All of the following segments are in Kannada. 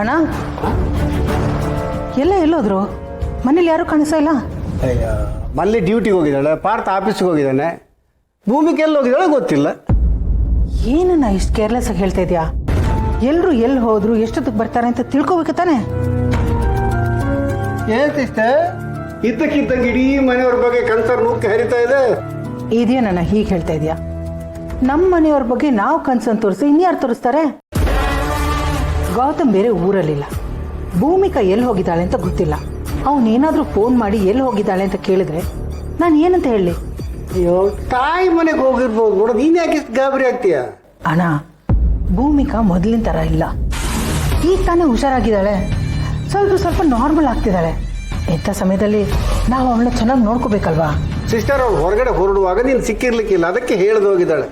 ಅಣ್ಣ ಎಲ್ಲೋದ್ರು? ಮನೇಲಿ ಯಾರು ಕಾಣಿಸೋ ಇಲ್ಲ. ಅಯ್ಯ, ಮಲ್ಲಿ ಡ್ಯೂಟಿಗೆ ಹೋಗಿದ್ದಾಳೆ, ಪಾರ್ಥ ಆಫೀಸ್ಗೆ ಹೋಗಿದ್ದಾನೆ, ಭೂಮಿಗೆ ಎಲ್ಲಿ ಹೋಗಿದ್ದಾಳೆ ಗೊತ್ತಿಲ್ಲ. ಏನನ್ನ ಇಷ್ಟು ಕೇರ್ಲೆಸ್ ಆಗಿ ಹೇಳ್ತಾ ಇದೆಯಾ? ಎಲ್ಲರೂ ಎಲ್ಲಿ ಹೋದ್ರು, ಎಷ್ಟೊತ್ತಿಗೆ ಬರ್ತಾರೆ ಅಂತ ತಿಳ್ಕೊಬೇಕು ತಾನೆ. ಏನಿಷ್ಟ ಇದ್ದಕ್ಕಿದ್ದಂಗೆ ಇಡೀ ಮನೆಯವ್ರ ಬಗ್ಗೆ ಕನ್ಸರ್ನ್ ಮುಖ್ಯ ಹರಿತಾ ಇದೆ. ಇದೇನನ್ನ ಹೀಗೆ ಹೇಳ್ತಾ ಇದೆಯಾ? ನಮ್ಮ ಮನೆಯವ್ರ ಬಗ್ಗೆ ನಾವು ಕನ್ಸನ್ ತೋರಿಸಿ ಇನ್ಯಾರು ತೋರಿಸ್ತಾರೆ? ಗೌತಮ್ ಬೇರೆ ಊರಲ್ಲಿಲ್ಲ, ಭೂಮಿಕಾ ಎಲ್ಲಿ ಹೋಗಿದ್ದಾಳೆ ಅಂತ ಗೊತ್ತಿಲ್ಲ. ಅವನೇನಾದ್ರೂ ಫೋನ್ ಮಾಡಿ ಎಲ್ಲಿ ಹೋಗಿದ್ದಾಳೆ ಅಂತ ಕೇಳಿದ್ರೆ ನಾನು ಏನಂತ ಹೇಳಿ? ಅಯ್ಯೋ, ತಾಯಿ ಮನೆಗೆ ಹೋಗಿರ್ಬೋದು ನೋಡೋದು, ನೀನ್ ಯಾಕೆ ಇಷ್ಟು ಗಾಬರಿ ಆಗ್ತೀಯ? ಅಣ್ಣ, ಭೂಮಿಕಾ ಮೊದಲಿನ ಥರ ಇಲ್ಲ. ಈಗ ತಾನೇ ಹುಷಾರಾಗಿದ್ದಾಳೆ, ಸ್ವಲ್ಪ ನಾರ್ಮಲ್ ಆಗ್ತಿದ್ದಾಳೆ. ಇಂಥ ಸಮಯದಲ್ಲಿ ನಾವು ಅವಳನ್ನ ಚೆನ್ನಾಗಿ ನೋಡ್ಕೋಬೇಕಲ್ವಾ? ಸಿಸ್ಟರ್, ಅವ್ಳು ಹೊರಗಡೆ ಹೊರಡುವಾಗ ನೀನು ಸಿಕ್ಕಿರ್ಲಿಕ್ಕಿಲ್ಲ, ಅದಕ್ಕೆ ಹೇಳ್ದು ಹೋಗಿದ್ದಾಳೆ.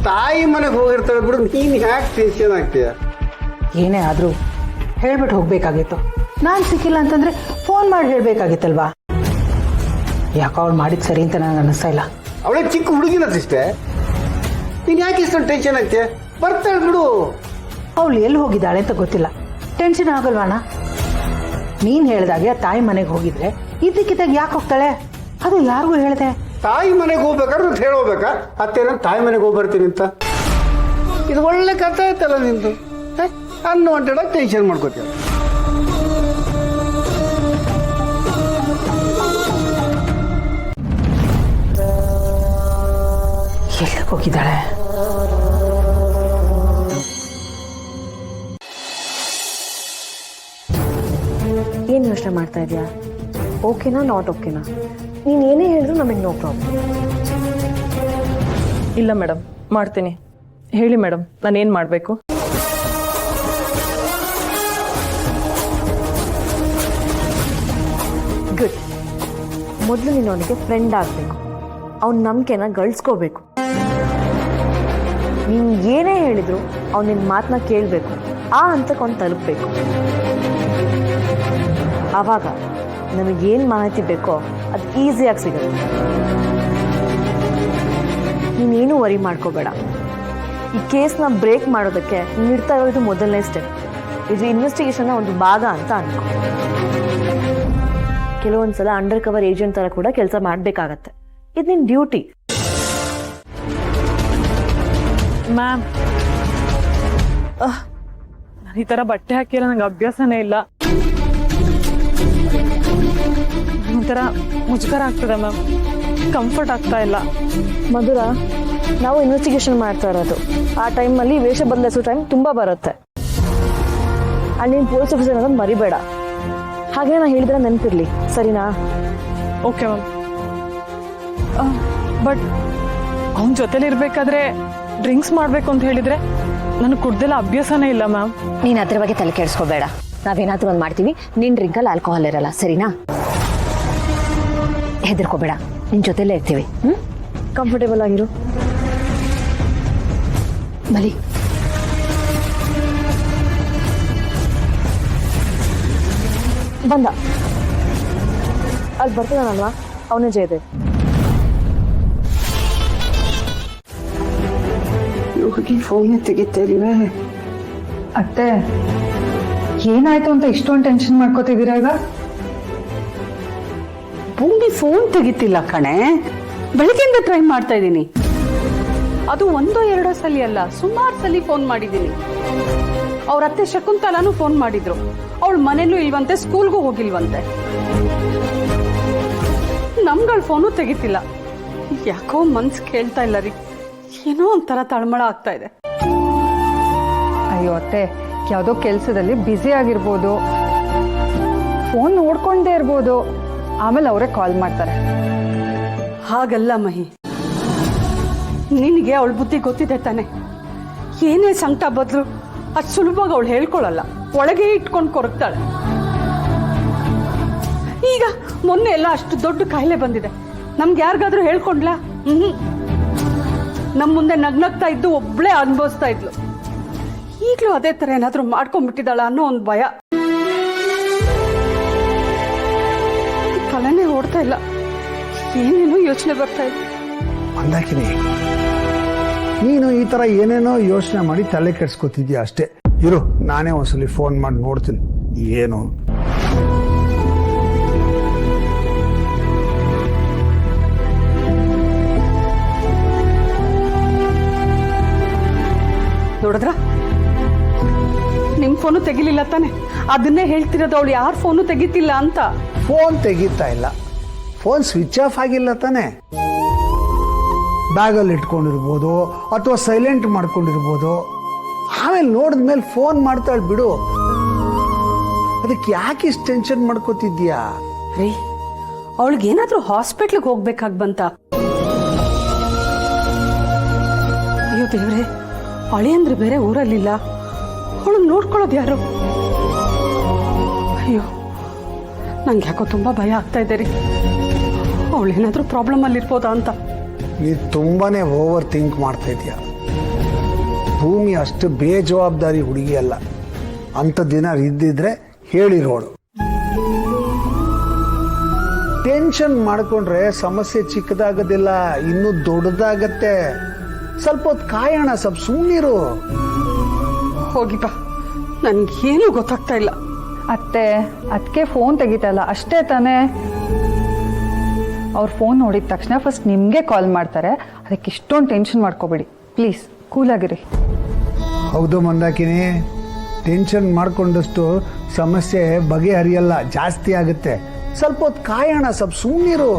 ತಾಯಿ ಮನೆಗೆ ಹೋಗಿರ್ತಾಳೆ ಬಿಡು, ನೀನು ಯಾಕೆ ಟೆನ್ಷನ್ ಆಗ್ತೀಯ? ಏನೇ ಆದರೂ ಹೇಳ್ಬಿಟ್ಟು ಹೋಗ್ಬೇಕಾಗಿತ್ತು. ನಾನು ಸಿಕ್ಕಿಲ್ಲ ಅಂತಂದ್ರೆ ಫೋನ್ ಮಾಡಿ ಹೇಳ್ಬೇಕಾಗಿತ್ತಲ್ವಾ? ಯಾಕೋ ಅವಳು ಮಾಡಿದ್ ಸರಿ ಅಂತ ನನಗೆ ಅನ್ನಿಸ್ತಾ ಇಲ್ಲ. ಅವಳೇ ಚಿಕ್ಕ ಹುಡುಗಿನ ಸಿಸ್ಟರ್, ನೀನು ಯಾಕೆ ಇಷ್ಟೊಂದು ಟೆನ್ಷನ್ ಆಗ್ತೀಯ? ಬರ್ತಾಳೆ ಬಿಡು. ಅವಳು ಎಲ್ಲಿ ಹೋಗಿದ್ದಾಳೆ ಅಂತ ಗೊತ್ತಿಲ್ಲ, ಟೆನ್ಷನ್ ಆಗಲ್ವಾಣ? ನೀನು ಹೇಳ್ದಾಗೆ ತಾಯಿ ಮನೆಗೆ ಹೋಗಿದ್ರೆ ಇದ್ದಕ್ಕಿದ್ದಾಗ ಯಾಕೆ ಹೋಗ್ತಾಳೆ? ಅದು ಯಾರಿಗೂ ಹೇಳಿದೆ? ತಾಯಿ ಮನೆಗೆ ಹೋಗ್ಬೇಕಾದ್ರೆ ಮತ್ತೆ ಹೇಳೋಬೇಕಾ? ಅತ್ತೇನ ತಾಯಿ ಮನೆಗೆ ಹೋಗಿ ಬರ್ತೀನಿ ಅಂತ? ಇದು ಒಳ್ಳೆ ಕಥೆ ಆಯ್ತಲ್ಲ ನಿಂದು. ಅನ್ವಾಂಟೆಡ್ ಆಗಿ ಟೆನ್ಷನ್ ಮಾಡ್ಕೋತೀಯ. ಎಲ್ಲಿಗೆ ಹೋಗಿದ್ದಾಳೆ? ಏನು ಯೋಚನೆ ಮಾಡ್ತಾ ಇದೆಯಾ? ಓಕೆನಾ ನಾಟ್ ಓಕೆನಾ? ನೀನು ಏನೇ ಹೇಳಿದ್ರು ನಮಗೆ ನೋ ಪ್ರಾಬ್ಲಮ್. ಇಲ್ಲ ಮೇಡಮ್, ಮಾಡ್ತೀನಿ. ಹೇಳಿ ಮೇಡಮ್, ನಾನೇನು ಮಾಡಬೇಕು? ಗುಡ್. ಮೊದಲು ನೀನು ಅವನಿಗೆ ಫ್ರೆಂಡ್ ಆಗಬೇಕು, ಅವ್ನ ನಂಬಿಕೆನ ಗಳಿಸ್ಕೋಬೇಕು. ನೀನು ಏನೇ ಹೇಳಿದ್ರು ಅವ್ನು ನಿನ್ನ ಮಾತನ್ನ ಕೇಳಬೇಕು, ಆ ಹಂತಕ್ಕೆ ಅವ್ನು ತಲುಪಬೇಕು. ಆವಾಗ ನನಗೇನು ಮಾಹಿತಿ ಬೇಕೋ ಅದು ಈಸಿಯಾಗಿ ಸಿಗುತ್ತೆ. ನೀನೇನು ವರಿ ಮಾಡ್ಕೋಬೇಡ. ಈ ಕೇಸ್ನ ಬ್ರೇಕ್ ಮಾಡೋದಕ್ಕೆ ನೀಡ್ತಾ ಇರೋದು ಮೊದಲನೇ ಸ್ಟೆಪ್. ಇದು ಇನ್ವೆಸ್ಟಿಗೇಷನ್ನ ಒಂದು ಭಾಗ ಅಂತ ಅನ್ಕೋ. ಕೆಲವೊಂದ್ಸಲ ಅಂಡರ್ ಕವರ್ ಏಜೆಂಟ್ ತರ ಕೂಡ ಕೆಲಸ ಮಾಡಬೇಕಾಗತ್ತೆ. ಇದು ನಿನ್ನ ಡ್ಯೂಟಿ. ಮ್ಯಾಮ್, ನಾನು ಈ ಥರ ಬಟ್ಟೆ ಹಾಕಿರೋ ನನಗೆ ಅಭ್ಯಾಸನೇ ಇಲ್ಲ. ಒಂಥರ ಮುಜುಗರ ಆಗ್ತದೆ ಮ್ಯಾಮ್, ಕಂಫರ್ಟ್ ಆಗ್ತಾ ಇಲ್ಲ. ಮಧುರ, ನಾವು ಇನ್ವೆಸ್ಟಿಗೇಷನ್ ಮಾಡ್ತಾ ಇರೋದು. ಆ ಟೈಮಲ್ಲಿ ವೇಷ ಬದಲಿಸೋ ಟೈಮ್ ತುಂಬ ಬರುತ್ತೆ. ಅಲ್ಲಿ ನೀನು ಪೊಲೀಸ್ ಆಫೀಸರ್ ಅನ್ನೋದು ಮರಿಬೇಡ. ಹಾಗೆ ನಾನು ಹೇಳಿದ್ರೆ ನೆನಪಿರ್ಲಿ, ಸರಿನಾ? Okay ma'am. ಬಟ್ ಅವನ ಜೊತೆಲಿ ಇರಬೇಕಾದ್ರೆ ಡ್ರಿಂಕ್ಸ್ ಮಾಡಬೇಕು ಅಂತ ಹೇಳಿದ್ರೆ ನನಗೆ ಕುಡ್ದೆಲ್ಲ ಅಭ್ಯಾಸನೇ ಇಲ್ಲ ಮ್ಯಾಮ್. ನೀನು ಅದ್ರ ಬಗ್ಗೆ ತಲೆ ಕೆಡಿಸ್ಕೋಬೇಡ. ನಾವೇನಾದ್ರೂ ಒಂದು ಮಾಡ್ತೀವಿ, ನಿನ್ನ ಡ್ರಿಂಕಲ್ಲಿ ಆಲ್ಕೋಹಾಲ್ ಇರಲ್ಲ, ಸರಿನಾ? ಹೆದರ್ಕೋಬೇಡ, ನಿನ್ನ ಜೊತೆಲೇ ಇರ್ತೀವಿ. ಕಂಫರ್ಟೇಬಲ್ ಆಗಿರು. ಬಲಿ ಬಂದ ಅಲ್ಲಿ ಬರ್ತಿದ್ದಾನಲ್ವಾ, ಅವನೇ ಜಯದೇವ್. ಹೋಗಿ ಫೋನ್ ತೆಗಿತೀರಿವೆ. ಅತ್ತೆ, ಏನಾಯ್ತು ಅಂತ ಇಷ್ಟೊಂದು ಟೆನ್ಷನ್ ಮಾಡ್ಕೋತಿದ್ದೀರಾ ಈಗ? ಭೂಮಿ ಫೋನ್ ತೆಗಿತಿಲ್ಲ ಕಣೆ. ಬೆಳಗ್ಗೆಯಿಂದ ಟ್ರೈ ಮಾಡ್ತಾ ಇದ್ದೀನಿ. ಅದು ಒಂದೋ ಎರಡೋ ಸಲ ಅಲ್ಲ, ಸುಮಾರು ಸಲ ಫೋನ್ ಮಾಡಿದ್ದೀನಿ. ಅವ್ರ ಅತ್ತೆ ಶಕುಂತಲಾನು ಫೋನ್ ಮಾಡಿದ್ರು. ಅವಳು ಮನೇಲೂ ಇಲ್ವಂತೆ, ಸ್ಕೂಲ್ಗೂ ಹೋಗಿಲ್ವಂತೆ. ನಮ್ಗಳ ಫೋನು ತೆಗಿತಿಲ್ಲ. ಯಾಕೋ ಮನ್ಸು ಕೇಳ್ತಾ ಇಲ್ಲ ರೀ. ಏನೋ ಒಂಥರ ತಳಮಳ ಆಗ್ತಾ ಇದೆ. ಅಯ್ಯೋ ಅತ್ತೆ, ಯಾವುದೋ ಕೆಲಸದಲ್ಲಿ ಬ್ಯುಸಿ ಆಗಿರ್ಬೋದು, ಫೋನ್ ನೋಡ್ಕೊಂಡೇ ಇರ್ಬೋದು, ಆಮೇಲೆ ಅವರೇ ಕಾಲ್ ಮಾಡ್ತಾರೆ. ಹಾಗಲ್ಲ ಮಹಿ, ನಿನಗೆ ಅವಳ ಬುದ್ಧಿ ಗೊತ್ತಿದೆ ತಾನೆ. ಏನೇ ಸಂಕಟ ಬದಲು ಅಷ್ಟು ಸುಲಭವಾಗಿ ಅವಳು ಹೇಳ್ಕೊಳ್ಳಲ್ಲ, ಒಳಗೆ ಇಟ್ಕೊಂಡು ಕೊರಗ್ತಾಳೆ. ಈಗ ಮೊನ್ನೆ ಎಲ್ಲ ಅಷ್ಟು ದೊಡ್ಡ ಕಾಯಿಲೆ ಬಂದಿದೆ, ನಮ್ಗೆ ಯಾರಿಗಾದ್ರೂ ಹೇಳ್ಕೊಂಡ್ಲಾ? ನಮ್ಮ ಮುಂದೆ ನಗ್ನಗ್ತಾ ಇದ್ದು ಒಬ್ಳೇ ಅನುಭವಿಸ್ತಾ ಇದ್ಲು. ಈಗಲೂ ಅದೇ ಥರ ಏನಾದರೂ ಮಾಡ್ಕೊಂಡ್ಬಿಟ್ಟಿದ್ದಾಳ ಅನ್ನೋ ಒಂದು ಭಯ. ತಲೆನೇ ಓಡ್ತಾ ಇಲ್ಲ, ಏನೇನೋ ಯೋಚನೆ ಬರ್ತಾ ಇದೆ. ಮಂದಾಕಿನಿ, ನೀನು ಈ ಥರ ಏನೇನೋ ಯೋಚನೆ ಮಾಡಿ ತಲೆ ಕೆಡಿಸ್ಕೊತಿದ್ಯಾ ಅಷ್ಟೇ. ಇರು, ನಾನೇ ಒಂದ್ಸಲಿ ಫೋನ್ ಮಾಡಿ ನೋಡ್ತೀನಿ ಏನು. ನೋಡಿದ್ರ ನಿಮ್ ಫೋನು ತೆಗಿಲಿಲ್ಲ ತಾನೆ? ಅದನ್ನೇ ಹೇಳ್ತಿರೋದು, ಅವಳು ಯಾರ ಫೋನು ತೆಗಿತಿಲ್ಲ ಅಂತ. ಫೋನ್ ತೆಗಿತಾ ಇಲ್ಲ, ಫೋನ್ ಸ್ವಿಚ್ ಆಫ್ ಆಗಿಲ್ಲ ತಾನೆ. ಬ್ಯಾಗಲ್ಲಿ ಇಟ್ಕೊಂಡಿರ್ಬೋದು ಅಥವಾ ಸೈಲೆಂಟ್ ಮಾಡ್ಕೊಂಡಿರ್ಬೋದು. ಆಮೇಲೆ ನೋಡಿದ್ಮೇಲೆ ಫೋನ್ ಮಾಡ್ತಾಳೆ ಬಿಡು. ಅದಕ್ಕೆ ಯಾಕೆ ಇಷ್ಟು ಟೆನ್ಷನ್ ಮಾಡ್ಕೋತಿದ್ಯಾ? ರೀ, ಅವಳಿಗೇನಾದ್ರೂ ಹಾಸ್ಪಿಟ್ಲಿಗೆ ಹೋಗ್ಬೇಕಾಗ್ ಬಂತ? ಅಯ್ಯೋ ದೇವ್ರೆ, ಅಳಿ ಅಂದ್ರೆ ಬೇರೆ ಊರಲ್ಲಿಲ್ಲ, ಅವಳನ್ನ ನೋಡ್ಕೊಳ್ಳೋದು ಯಾರು? ಅಯ್ಯೋ, ನಂಗೆ ಯಾಕೋ ತುಂಬಾ ಭಯ ಆಗ್ತಾ ಇದೆ ರೀ. ಅವಳೇನಾದ್ರೂ ಪ್ರಾಬ್ಲಮ್ ಅಲ್ಲಿರ್ಬೋದಾ ಅಂತ. ನೀ ತುಂಬಾನೇ ಓವರ್ ಥಿಂಕ್ ಮಾಡ್ತಾ ಇದೀಯ. ಭೂಮಿ ಅಷ್ಟು ಬೇಜವಾಬ್ದಾರಿ ಹುಡುಗಿ ಅಲ್ಲ. ಅಂಥ ದಿನ ಇದ್ದಿದ್ರೆ ಹೇಳಿರೋಳು. ಟೆನ್ಷನ್ ಮಾಡ್ಕೊಂಡ್ರೆ ಸಮಸ್ಯೆ ಚಿಕ್ಕದಾಗೋದಿಲ್ಲ, ಇನ್ನೂ ದೊಡ್ಡದಾಗತ್ತೆ. ಸ್ವಲ್ಪ ಹೊತ್ತು ಕಾಯೋಣ, ಸ್ವಲ್ಪ ಸುಮ್ಮನಿರು. ಹೋಗಿ ಬಾ, ನನ್ಗೇನು ಗೊತ್ತಾಗ್ತಾ ಇಲ್ಲ. ಅತ್ತೆ, ಅದಕ್ಕೆ ಫೋನ್ ತೆಗಿತಲ್ಲ ಅಷ್ಟೇ ತಾನೇ. ಅವ್ರ ಫೋನ್ ನೋಡಿದ ತಕ್ಷಣ ಫಸ್ಟ್ ನಿಮಗೆ ಕಾಲ್ ಮಾಡ್ತಾರೆ. ಅದಕ್ಕೆ ಇಷ್ಟೊಂದು ಟೆನ್ಷನ್ ಮಾಡ್ಕೋಬೇಡಿ ಪ್ಲೀಸ್, ಕೂಲಾಗಿರಿ. ಹೌದು ಮಂದಾಕಿನಿ, ಟೆನ್ಷನ್ ಮಾಡ್ಕೊಂಡಷ್ಟು ಸಮಸ್ಯೆ ಬಗೆಹರಿಯಲ್ಲ, ಜಾಸ್ತಿ ಆಗುತ್ತೆ. ಸ್ವಲ್ಪ ಹೊತ್ತು ಕಾಯೋಣ, ಸ್ವಲ್ಪ ಸುಮ್ಮನಿರು.